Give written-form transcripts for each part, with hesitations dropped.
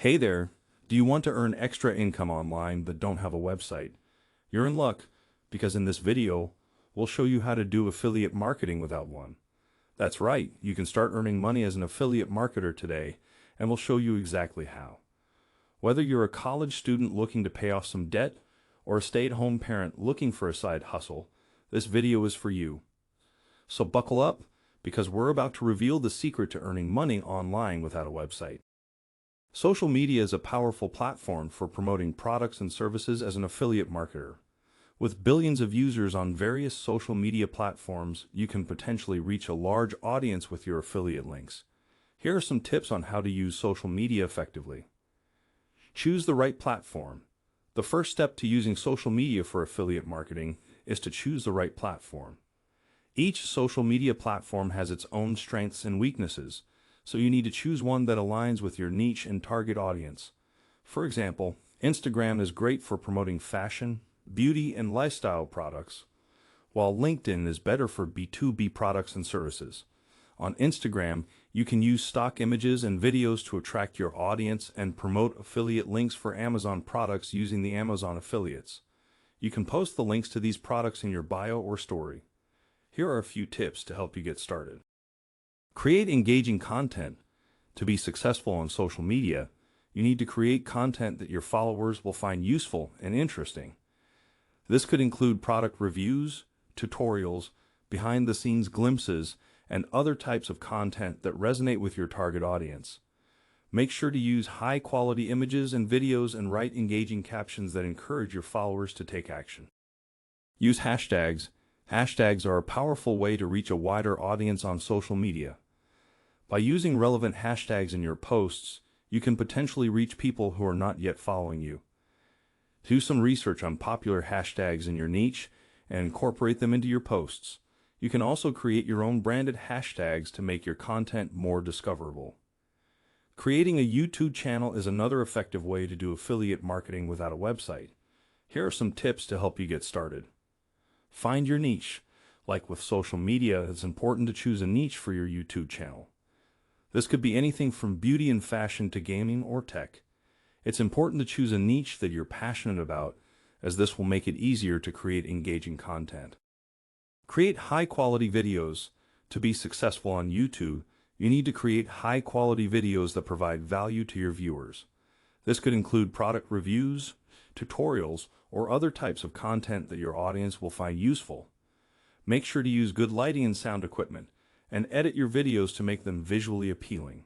Hey there, do you want to earn extra income online but don't have a website? You're in luck, because in this video, we'll show you how to do affiliate marketing without one. That's right, you can start earning money as an affiliate marketer today, and we'll show you exactly how. Whether you're a college student looking to pay off some debt, or a stay-at-home parent looking for a side hustle, this video is for you. So buckle up, because we're about to reveal the secret to earning money online without a website. Social media is a powerful platform for promoting products and services as an affiliate marketer. With billions of users on various social media platforms, you can potentially reach a large audience with your affiliate links. Here are some tips on how to use social media effectively. Choose the right platform. The first step to using social media for affiliate marketing is to choose the right platform. Each social media platform has its own strengths and weaknesses, so you need to choose one that aligns with your niche and target audience. For example, Instagram is great for promoting fashion, beauty, and lifestyle products, while LinkedIn is better for B2B products and services. On Instagram, you can use stock images and videos to attract your audience and promote affiliate links for Amazon products using the Amazon affiliates. You can post the links to these products in your bio or story. Here are a few tips to help you get started. Create engaging content. To be successful on social media, you need to create content that your followers will find useful and interesting. This could include product reviews, tutorials, behind-the-scenes glimpses, and other types of content that resonate with your target audience. Make sure to use high-quality images and videos and write engaging captions that encourage your followers to take action. Use hashtags. Hashtags are a powerful way to reach a wider audience on social media. By using relevant hashtags in your posts, you can potentially reach people who are not yet following you. Do some research on popular hashtags in your niche and incorporate them into your posts. You can also create your own branded hashtags to make your content more discoverable. Creating a YouTube channel is another effective way to do affiliate marketing without a website. Here are some tips to help you get started. Find your niche. Like with social media, it's important to choose a niche for your YouTube channel. This could be anything from beauty and fashion to gaming or tech. It's important to choose a niche that you're passionate about, as this will make it easier to create engaging content. Create high-quality videos. To be successful on YouTube, you need to create high-quality videos that provide value to your viewers. This could include product reviews, tutorials, or other types of content that your audience will find useful. Make sure to use good lighting and sound equipment, and edit your videos to make them visually appealing.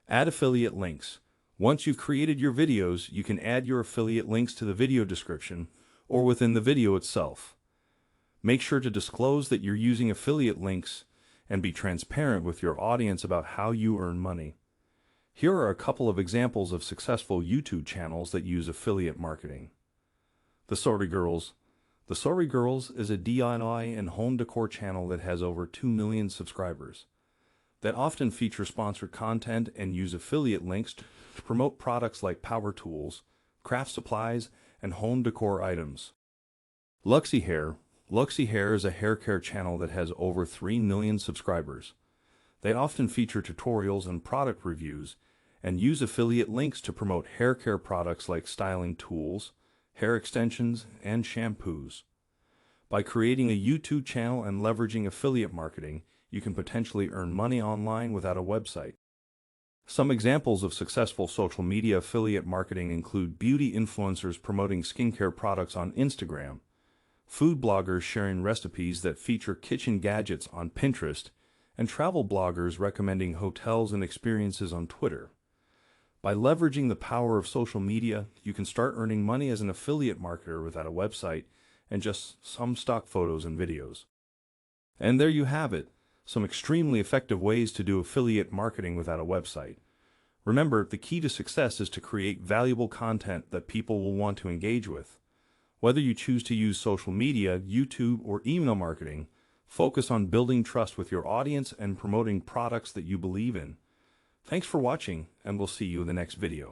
Add affiliate links. Once you've created your videos, you can add your affiliate links to the video description or within the video itself. Make sure to disclose that you're using affiliate links and be transparent with your audience about how you earn money. Here are a couple of examples of successful YouTube channels that use affiliate marketing. The Sorry Girls. The Sorry Girls is a DIY and home decor channel that has over 2 million subscribers. That often feature sponsored content and use affiliate links to promote products like power tools, craft supplies, and home decor items. Luxy Hair. Luxy Hair is a hair care channel that has over 3 million subscribers. They often feature tutorials and product reviews and use affiliate links to promote hair care products like styling tools, hair extensions, and shampoos. By creating a YouTube channel and leveraging affiliate marketing, you can potentially earn money online without a website. Some examples of successful social media affiliate marketing include beauty influencers promoting skincare products on Instagram, food bloggers sharing recipes that feature kitchen gadgets on Pinterest, and travel bloggers recommending hotels and experiences on Twitter. By leveraging the power of social media, you can start earning money as an affiliate marketer without a website and just some stock photos and videos. And there you have it, some extremely effective ways to do affiliate marketing without a website. Remember, the key to success is to create valuable content that people will want to engage with. Whether you choose to use social media, YouTube, or email marketing, focus on building trust with your audience and promoting products that you believe in. Thanks for watching, and we'll see you in the next video.